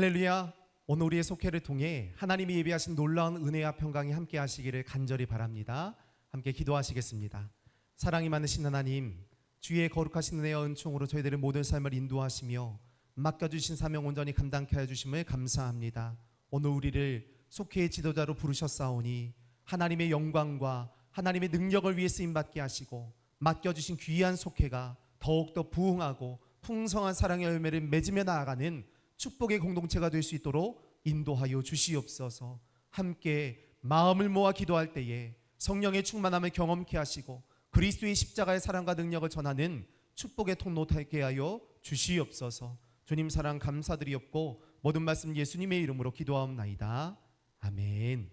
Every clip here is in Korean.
할렐루야. 오늘 우리의 속회를 통해 하나님이 예비하신 놀라운 은혜와 평강이 함께 하시기를 간절히 바랍니다. 함께 기도하시겠습니다. 사랑이 많으신 하나님, 주의 거룩하신 은혜와 은총으로 저희들의 모든 삶을 인도하시며 맡겨주신 사명 온전히 감당케 해주심을 감사합니다. 오늘 우리를 속회의 지도자로 부르셨사오니 하나님의 영광과 하나님의 능력을 위해 쓰임받게 하시고 맡겨주신 귀한 속회가 더욱더 부흥하고 풍성한 사랑의 열매를 맺으며 나아가는 축복의 공동체가 될 수 있도록 인도하여 주시옵소서. 함께 마음을 모아 기도할 때에 성령의 충만함을 경험케 하시고 그리스도의 십자가의 사랑과 능력을 전하는 축복의 통로 되게 하여 주시옵소서. 주님 사랑 감사드리옵고 모든 말씀 예수님의 이름으로 기도하옵나이다. 아멘.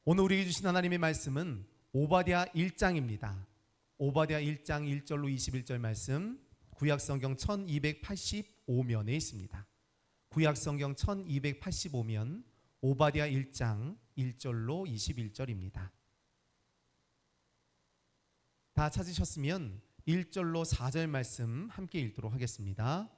오늘 우리에게 주신 하나님의 말씀은 오바댜 1장입니다. 오바댜 1장 1절로 21절 말씀, 구약성경 1285면에 있습니다. 구약성경 1285면 오바댜 1장 1절로 21절입니다. 다 찾으셨으면 1절로 4절 말씀 함께 읽도록 하겠습니다.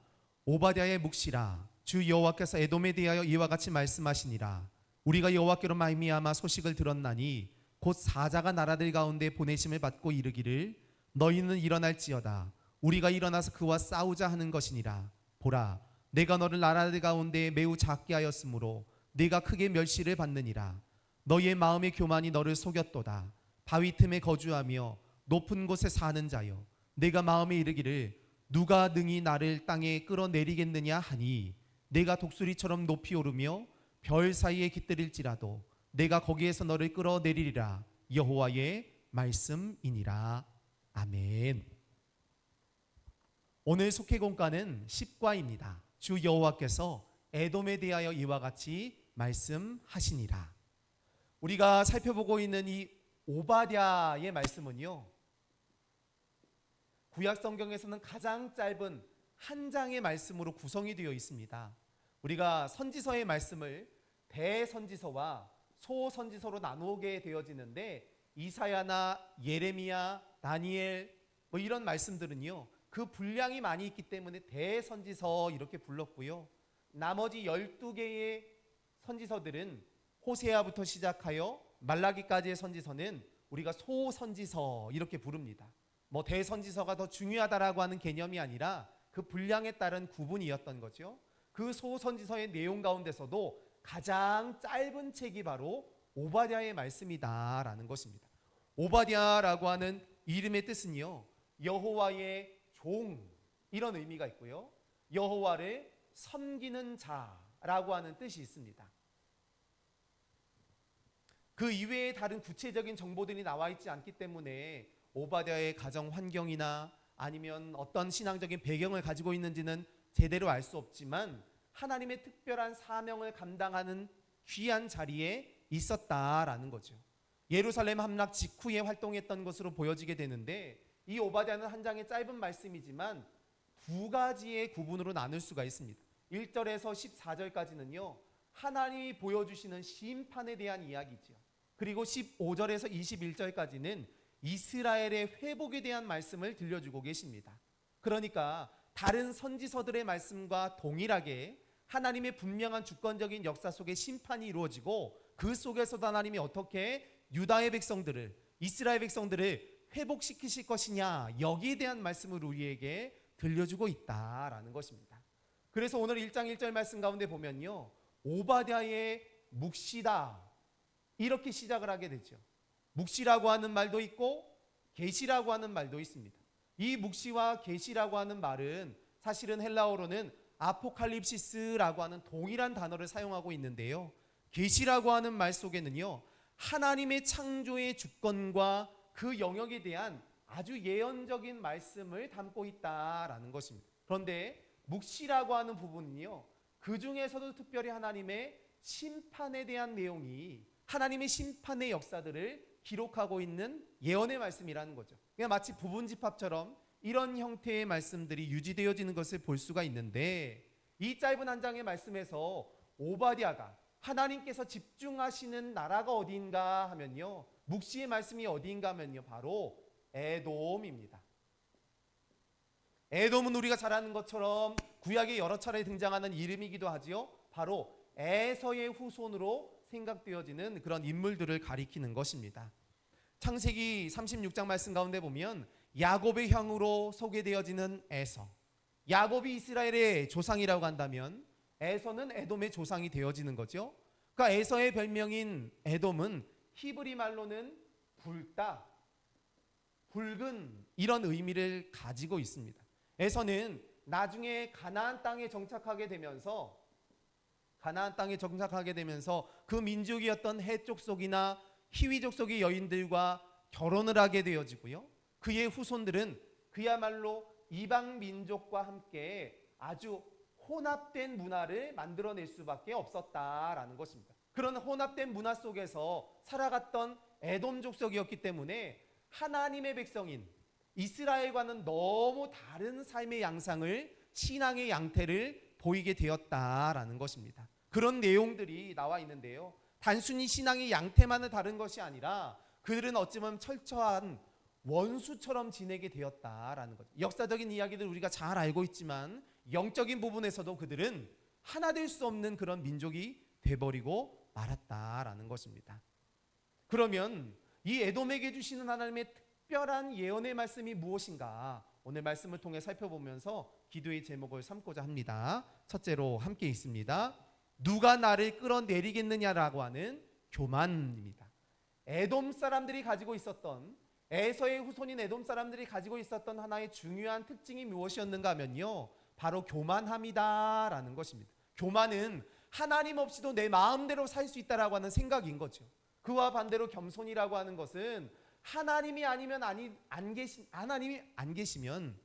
오바댜의 묵시라. 주 여호와께서 에돔에 대하여 이와 같이 말씀하시니라. 우리가 여호와께로 말미암아 소식을 들었나니 곧 사자가 나라들 가운데 보내심을 받고 이르기를 너희는 일어날지어다. 우리가 일어나서 그와 싸우자 하는 것이니라. 보라, 내가 너를 나라들 가운데 매우 작게 하였으므로 네가 크게 멸시를 받느니라. 너희의 마음의 교만이 너를 속였도다. 바위 틈에 거주하며 높은 곳에 사는 자여, 내가 마음에 이르기를 누가 능히 나를 땅에 끌어내리겠느냐 하니 내가 독수리처럼 높이 오르며 별 사이에 깃들일지라도 내가 거기에서 너를 끌어내리리라. 여호와의 말씀이니라. 아멘. 오늘 속회공과는 10과입니다. 주 여호와께서 에돔에 대하여 이와 같이 말씀하시니라. 우리가 살펴보고 있는 이 오바댜의 말씀은요, 구약성경에서는 가장 짧은 한 장의 말씀으로 구성이 되어 있습니다. 우리가 선지서의 말씀을 대선지서와 소선지서로 나누게 되어지는데 이사야나 예레미야, 다니엘 이런 말씀들은요, 그 분량이 많이 있기 때문에 대선지서 이렇게 불렀고요. 나머지 12개의 선지서들은 호세아부터 시작하여 말라기까지의 선지서는 우리가 소선지서 이렇게 부릅니다. 대선지서가 더 중요하다라고 하는 개념이 아니라 그 분량에 따른 구분이었던 거죠. 그 소선지서의 내용 가운데서도 가장 짧은 책이 바로 오바댜의 말씀이다라는 것입니다. 오바댜라고 하는 이름의 뜻은요, 여호와의 종 이런 의미가 있고요, 여호와를 섬기는 자라고 하는 뜻이 있습니다. 그 이외에 다른 구체적인 정보들이 나와 있지 않기 때문에 오바댜의 가정 환경이나 아니면 어떤 신앙적인 배경을 가지고 있는지는 제대로 알 수 없지만 하나님의 특별한 사명을 감당하는 귀한 자리에 있었다라는 거죠. 예루살렘 함락 직후에 활동했던 것으로 보여지게 되는데, 이 오바댜는 한 장의 짧은 말씀이지만 두 가지의 구분으로 나눌 수가 있습니다. 1절에서 14절까지는요 하나님이 보여주시는 심판에 대한 이야기죠. 그리고 15절에서 21절까지는 이스라엘의 회복에 대한 말씀을 들려주고 계십니다. 그러니까 다른 선지서들의 말씀과 동일하게 하나님의 분명한 주권적인 역사 속에 심판이 이루어지고 그 속에서도 하나님이 어떻게 유다의 백성들을, 이스라엘 백성들을 회복시키실 것이냐, 여기에 대한 말씀을 우리에게 들려주고 있다라는 것입니다. 그래서 오늘 1장 1절 말씀 가운데 보면요, 오바댜의 묵시다 이렇게 시작을 하게 되죠. 묵시라고 하는 말도 있고 계시라고 하는 말도 있습니다. 이 묵시와 계시라고 하는 말은 사실은 헬라어로는 아포칼립시스라고 하는 동일한 단어를 사용하고 있는데요, 계시라고 하는 말 속에는요 하나님의 창조의 주권과 그 영역에 대한 아주 예언적인 말씀을 담고 있다라는 것입니다. 그런데 묵시라고 하는 부분은요, 그 중에서도 특별히 하나님의 심판에 대한 내용이, 하나님의 심판의 역사들을 기록하고 있는 예언의 말씀이라는 거죠. 그냥 마치 부분집합처럼 이런 형태의 말씀들이 유지되어지는 것을 볼 수가 있는데, 이 짧은 한 장의 말씀에서 오바댜가 하나님께서 집중하시는 나라가 어디인가 하면요, 묵시의 말씀이 어디인가 하면요 바로 에돔입니다. 에돔은 우리가 잘 아는 것처럼 구약에 여러 차례 등장하는 이름이기도 하지요. 바로 에서의 후손으로 생각되어지는 그런 인물들을 가리키는 것입니다. 창세기 36장 말씀 가운데 보면 야곱의 형으로 소개되어지는 에서, 야곱이 이스라엘의 조상이라고 한다면 에서는 에돔의 조상이 되어지는 거죠. 그러니까 에서의 별명인 에돔은 히브리 말로는 붉다, 붉은 이런 의미를 가지고 있습니다. 에서는 나중에 가나안 땅에 정착하게 되면서 그 민족이었던 헷 족속이나 히위 족속의 여인들과 결혼을 하게 되어지고요. 그의 후손들은 그야말로 이방 민족과 함께 아주 혼합된 문화를 만들어낼 수밖에 없었다라는 것입니다. 그런 혼합된 문화 속에서 살아갔던 에돔 족속이었기 때문에 하나님의 백성인 이스라엘과는 너무 다른 삶의 양상을, 신앙의 양태를 보이게 되었다라는 것입니다. 그런 내용들이 나와 있는데요. 단순히 신앙의 양태만은 다른 것이 아니라 그들은 어찌보면 철저한 원수처럼 지내게 되었다라는 것. 역사적인 이야기들 우리가 잘 알고 있지만 영적인 부분에서도 그들은 하나 될 수 없는 그런 민족이 돼버리고 말았다라는 것입니다. 그러면 이 에돔에게 주시는 하나님의 특별한 예언의 말씀이 무엇인가? 오늘 말씀을 통해 살펴보면서 기도의 제목을 삼고자 합니다. 첫째로 함께 있습니다. 누가 나를 끌어내리겠느냐라고 하는 교만입니다. 에돔 사람들이 가지고 있었던, 에서의 후손인 에돔 사람들이 가지고 있었던 하나의 중요한 특징이 무엇이었는가 하면요, 바로 교만함이다라는 것입니다. 교만은 하나님 없이도 내 마음대로 살 수 있다라고 하는 생각인 거죠. 그와 반대로 겸손이라고 하는 것은 하나님이 안 계시면,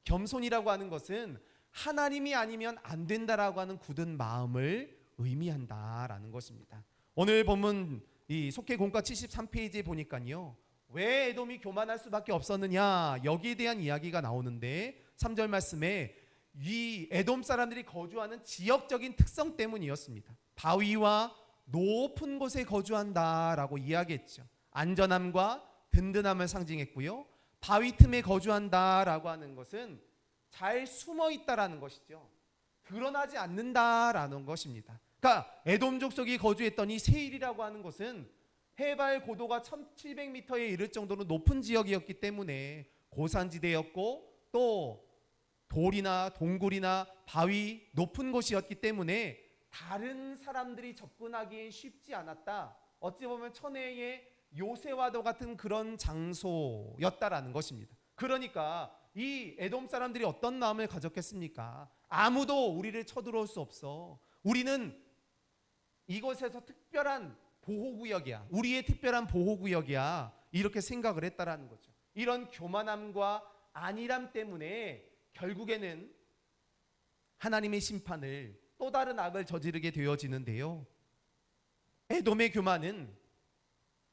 겸손이라고 하는 것은 하나님이 아니면 안 된다라고 하는 굳은 마음을 의미한다라는 것입니다. 오늘 본문 이 속죄공과 73페이지에 보니까요, 왜 에돔이 교만할 수밖에 없었느냐, 여기에 대한 이야기가 나오는데 3절 말씀에 이 에돔 사람들이 거주하는 지역적인 특성 때문이었습니다. 바위와 높은 곳에 거주한다라고 이야기했죠. 안전함과 든든함을 상징했고요. 바위 틈에 거주한다라고 하는 것은 잘 숨어 있다라는 것이죠. 드러나지 않는다라는 것입니다. 그러니까 에돔 족속이 거주했던 이 세일이라고 하는 것은 해발 고도가 1700m에 이를 정도로 높은 지역이었기 때문에 고산지대였고 또 돌이나 동굴이나 바위, 높은 곳이었기 때문에 다른 사람들이 접근하기에 쉽지 않았다. 어찌 보면 천혜의 요새와도 같은 그런 장소였다라는 것입니다. 그러니까 이 에돔 사람들이 어떤 마음을 가졌겠습니까? 아무도 우리를 쳐들어올 수 없어. 우리는 이곳에서 특별한 보호구역이야. 우리의 특별한 보호구역이야. 이렇게 생각을 했다라는 거죠. 이런 교만함과 안일함 때문에 결국에는 하나님의 심판을, 또 다른 악을 저지르게 되어지는데요. 에돔의 교만은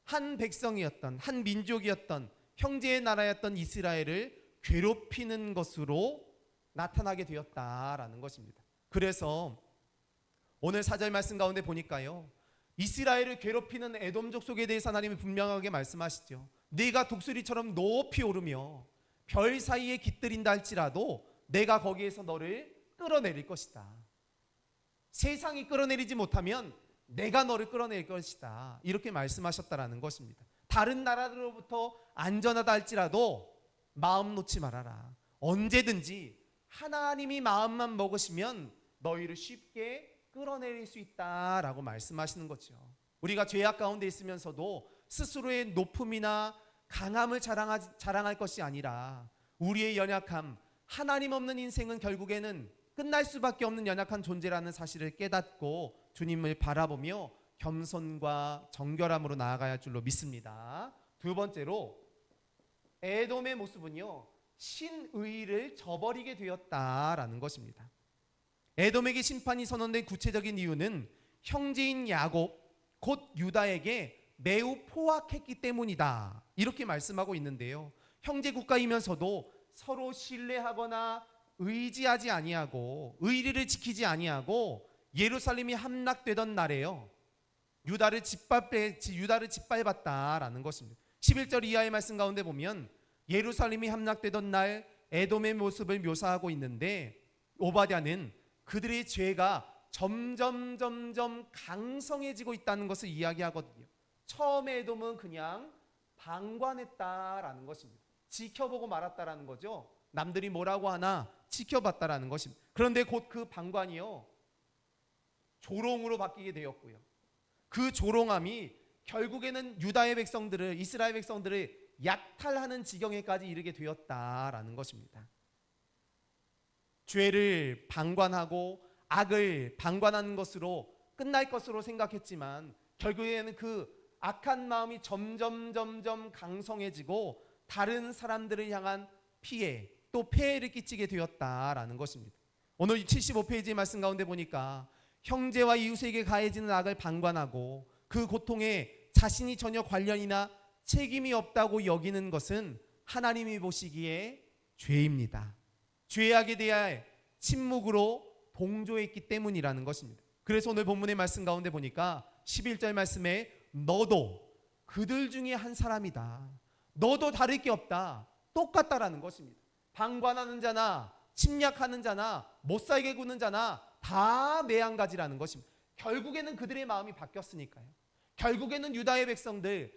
한 백성이었던, 한 민족이었던, 형제의 나라였던 이스라엘을 괴롭히는 것으로 나타나게 되었다라는 것입니다. 그래서 오늘 4절 말씀 가운데 보니까요, 이스라엘을 괴롭히는 에돔 족속에 대해서 하나님이 분명하게 말씀하시죠. 네가 독수리처럼 높이 오르며 별 사이에 깃들인다 할지라도 내가 거기에서 너를 끌어내릴 것이다. 세상이 끌어내리지 못하면 내가 너를 끌어낼 것이다. 이렇게 말씀하셨다라는 것입니다. 다른 나라들로부터 안전하다 할지라도 마음 놓지 말아라. 언제든지 하나님이 마음만 먹으시면 너희를 쉽게 끌어내릴 수 있다라고 말씀하시는 거죠. 우리가 죄악 가운데 있으면서도 스스로의 높음이나 강함을 자랑할 것이 아니라 우리의 연약함, 하나님 없는 인생은 결국에는 끝날 수밖에 없는 연약한 존재라는 사실을 깨닫고 주님을 바라보며 겸손과 정결함으로 나아가야 할 줄로 믿습니다. 두 번째로 에돔의 모습은요, 신의를 저버리게 되었다라는 것입니다. 에돔에게 심판이 선언된 구체적인 이유는 형제인 야곱, 곧 유다에게 매우 포악했기 때문이다. 이렇게 말씀하고 있는데요. 형제 국가이면서도 서로 신뢰하거나 의지하지 아니하고 의리를 지키지 아니하고 예루살렘이 함락되던 날에요, 유다를 짓밟았다라는 것입니다. 11절 이하의 말씀 가운데 보면 예루살렘이 함락되던 날 에돔의 모습을 묘사하고 있는데, 오바댜는 그들의 죄가 점점 강성해지고 있다는 것을 이야기하거든요. 처음에 에돔은 그냥 방관했다라는 것입니다. 지켜보고 말았다라는 거죠. 남들이 뭐라고 하나 지켜봤다라는 것입니다. 그런데 곧 그 방관이요, 조롱으로 바뀌게 되었고요. 그 조롱함이 결국에는 유다의 백성들을, 이스라엘 백성들을 약탈하는 지경에까지 이르게 되었다라는 것입니다. 죄를 방관하고 악을 방관하는 것으로 끝날 것으로 생각했지만, 결국에는 그 악한 마음이 점점 강성해지고 다른 사람들을 향한 피해, 또 폐해를 끼치게 되었다라는 것입니다. 오늘 75페이지 말씀 가운데 보니까 형제와 이웃에게 가해지는 악을 방관하고 그 고통에 자신이 전혀 관련이나 책임이 없다고 여기는 것은 하나님이 보시기에 죄입니다. 죄악에 대해 침묵으로 동조했기 때문이라는 것입니다. 그래서 오늘 본문의 말씀 가운데 보니까 11절 말씀에 너도 그들 중에 한 사람이다, 너도 다를 게 없다, 똑같다라는 것입니다. 방관하는 자나 침략하는 자나 못살게 구는 자나 다 매한가지라는 것입니다. 결국에는 그들의 마음이 바뀌었으니까요. 결국에는 유다의 백성들,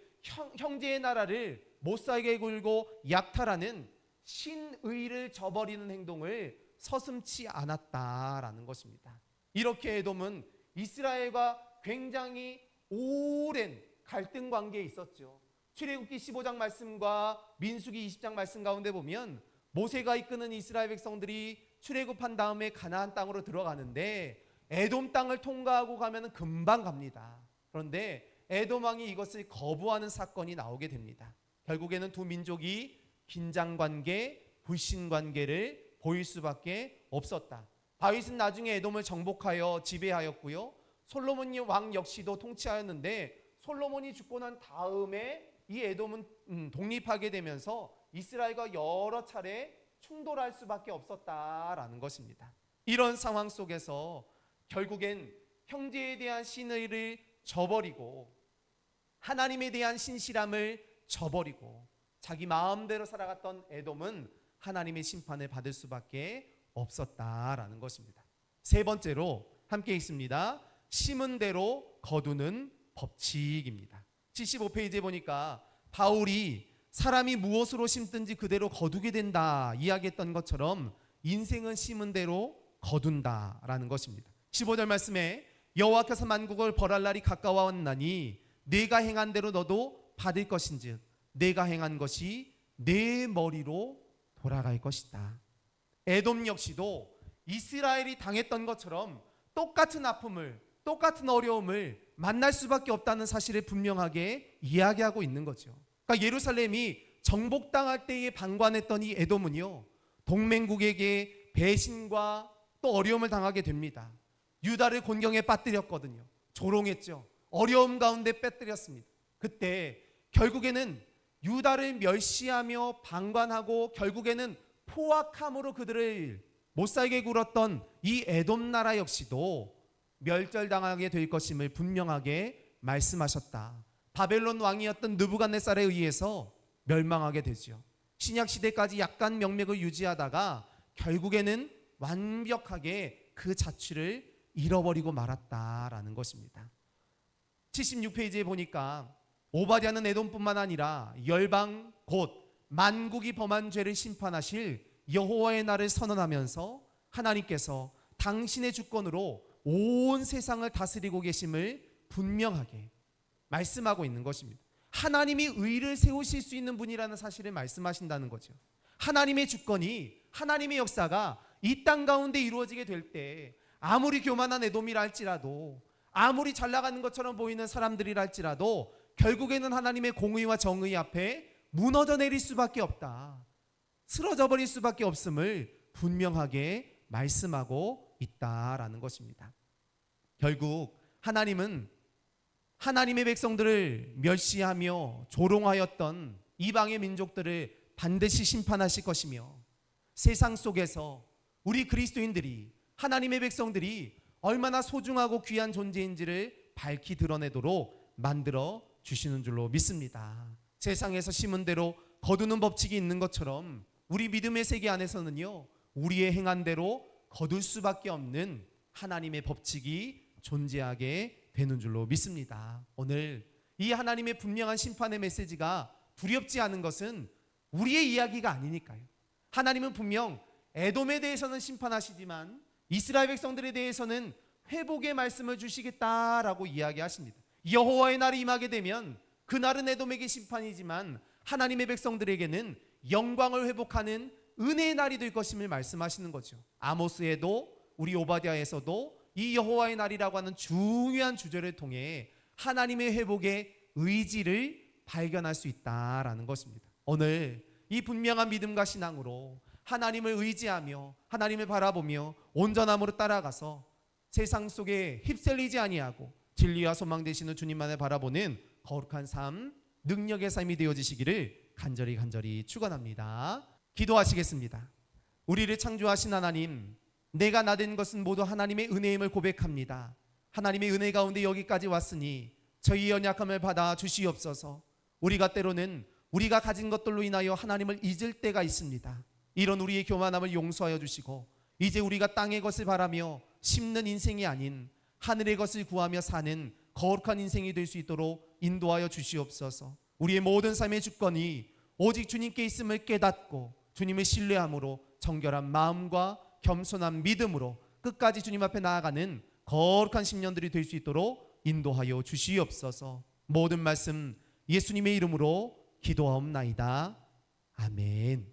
형제의 나라를 못살게 굴고 약탈하는 신의를 저버리는 행동을 서슴지 않았다라는 것입니다. 이렇게 에돔은 이스라엘과 굉장히 오랜 갈등 관계에 있었죠. 출애굽기 15장 말씀과 민수기 20장 말씀 가운데 보면 모세가 이끄는 이스라엘 백성들이 출애굽한 다음에 가나안 땅으로 들어가는데 에돔 땅을 통과하고 가면 금방 갑니다. 그런데 에돔 왕이 이것을 거부하는 사건이 나오게 됩니다. 결국에는 두 민족이 긴장관계, 불신관계를 보일 수밖에 없었다. 다윗은 나중에 에돔을 정복하여 지배하였고요, 솔로몬 왕 역시도 통치하였는데, 솔로몬이 죽고 난 다음에 이 에돔은 독립하게 되면서 이스라엘과 여러 차례 충돌할 수밖에 없었다라는 것입니다. 이런 상황 속에서 결국엔 형제에 대한 신의를 저버리고 하나님에 대한 신실함을 저버리고 자기 마음대로 살아갔던 에돔은 하나님의 심판을 받을 수밖에 없었다라는 것입니다. 세 번째로 함께 읽습니다. 심은 대로 거두는 법칙입니다. 75페이지에 보니까 바울이 사람이 무엇으로 심든지 그대로 거두게 된다 이야기했던 것처럼 인생은 심은 대로 거둔다라는 것입니다. 15절 말씀에 여호와께서 만국을 벌할 날이 가까워왔나니 내가 행한 대로 너도 받을 것인즉 내가 행한 것이 내 머리로 돌아갈 것이다. 에돔 역시도 이스라엘이 당했던 것처럼 똑같은 아픔을, 똑같은 어려움을 만날 수밖에 없다는 사실을 분명하게 이야기하고 있는 거죠. 그러니까 예루살렘이 정복당할 때에 방관했던 이 에돔은요, 동맹국에게 배신과 또 어려움을 당하게 됩니다. 유다를 곤경에 빠뜨렸거든요. 조롱했죠. 어려움 가운데 빠뜨렸습니다. 그때 결국에는 유다를 멸시하며 방관하고 결국에는 포악함으로 그들을 못살게 굴었던 이 에돔 나라 역시도 멸절당하게 될 것임을 분명하게 말씀하셨다. 바벨론 왕이었던 느부갓네살에 의해서 멸망하게 되죠. 신약 시대까지 약간 명맥을 유지하다가 결국에는 완벽하게 그 자취를 잃어버리고 말았다라는 것입니다. 76페이지에 보니까 오바댜는 에돔뿐만 아니라 열방 곧 만국이 범한 죄를 심판하실 여호와의 날을 선언하면서 하나님께서 당신의 주권으로 온 세상을 다스리고 계심을 분명하게 말씀하고 있는 것입니다. 하나님이 의를 세우실 수 있는 분이라는 사실을 말씀하신다는 거죠. 하나님의 주권이, 하나님의 역사가 이 땅 가운데 이루어지게 될 때 아무리 교만한 에돔이라 할지라도, 아무리 잘 나가는 것처럼 보이는 사람들이라 할지라도 결국에는 하나님의 공의와 정의 앞에 무너져 내릴 수밖에 없다, 쓰러져 버릴 수밖에 없음을 분명하게 말씀하고 있다라는 것입니다. 결국 하나님은 하나님의 백성들을 멸시하며 조롱하였던 이방의 민족들을 반드시 심판하실 것이며, 세상 속에서 우리 그리스도인들이, 하나님의 백성들이 얼마나 소중하고 귀한 존재인지를 밝히 드러내도록 만들어 주시는 줄로 믿습니다. 세상에서 심은 대로 거두는 법칙이 있는 것처럼 우리 믿음의 세계 안에서는요, 우리의 행한 대로 거둘 수밖에 없는 하나님의 법칙이 존재하게 되는 줄로 믿습니다. 오늘 이 하나님의 분명한 심판의 메시지가 두렵지 않은 것은 우리의 이야기가 아니니까요. 하나님은 분명 에돔에 대해서는 심판하시지만 이스라엘 백성들에 대해서는 회복의 말씀을 주시겠다라고 이야기하십니다. 여호와의 날이 임하게 되면 그날은 에돔에게 심판이지만 하나님의 백성들에게는 영광을 회복하는 은혜의 날이 될 것임을 말씀하시는 거죠. 아모스에도 우리 오바댜에서도 이 여호와의 날이라고 하는 중요한 주제를 통해 하나님의 회복의 의지를 발견할 수 있다라는 것입니다. 오늘 이 분명한 믿음과 신앙으로 하나님을 의지하며 하나님을 바라보며 온전함으로 따라가서 세상 속에 휩쓸리지 아니하고 진리와 소망 되시는 주님만을 바라보는 거룩한 삶, 능력의 삶이 되어지시기를 간절히 축원합니다. 기도하시겠습니다. 우리를 창조하신 하나님, 내가 나된 것은 모두 하나님의 은혜임을 고백합니다. 하나님의 은혜 가운데 여기까지 왔으니 저희 연약함을 받아 주시옵소서. 우리가 때로는 우리가 가진 것들로 인하여 하나님을 잊을 때가 있습니다. 이런 우리의 교만함을 용서하여 주시고 이제 우리가 땅의 것을 바라며 심는 인생이 아닌 하늘의 것을 구하며 사는 거룩한 인생이 될 수 있도록 인도하여 주시옵소서. 우리의 모든 삶의 주권이 오직 주님께 있음을 깨닫고 주님을 신뢰함으로 정결한 마음과 겸손한 믿음으로 끝까지 주님 앞에 나아가는 거룩한 심령들이 될 수 있도록 인도하여 주시옵소서. 모든 말씀 예수님의 이름으로 기도하옵나이다. 아멘.